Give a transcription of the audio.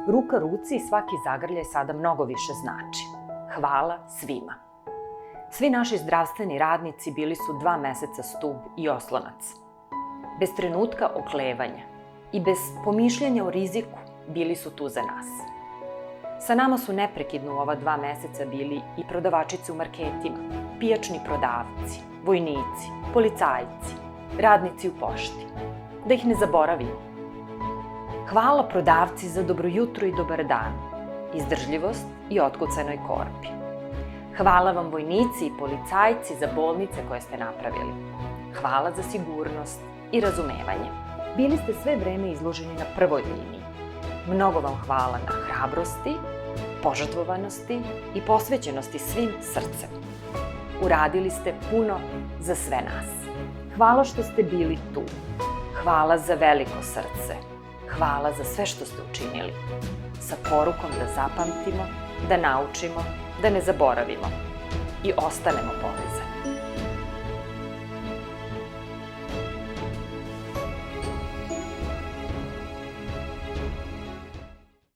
Ruka ruci i svaki zagrljaj sada mnogo više znači. Hvala svima. Svi naši zdravstveni radnici bili su 2 meseca stub i oslonac. Bez trenutka oklevanja i bez pomišljanja o riziku bili su tu za nas. Sa nama su neprekidno u ova 2 meseca bili i prodavačice u marketima, pijačni prodavci, vojnici, policajci, radnici u pošti. Da ih ne zaboravimo. Hvala prodavci za dobro jutro i dobar dan, izdržljivost i otkucanoj korpi. Hvala vam vojnici i policajci za bolnice koje ste napravili. Hvala za sigurnost i razumevanje. Bili ste sve vreme izloženi na prvoj liniji. Mnogo vam hvala na hrabrosti, požrtvovanosti i posvećenosti svim srcem. Uradili ste puno za sve nas. Hvala što ste bili tu. Hvala za veliko srce. Hvala za sve što ste učinili. Sa porukom da zapamtimo, da naučimo, da ne zaboravimo i ostanemo povezani.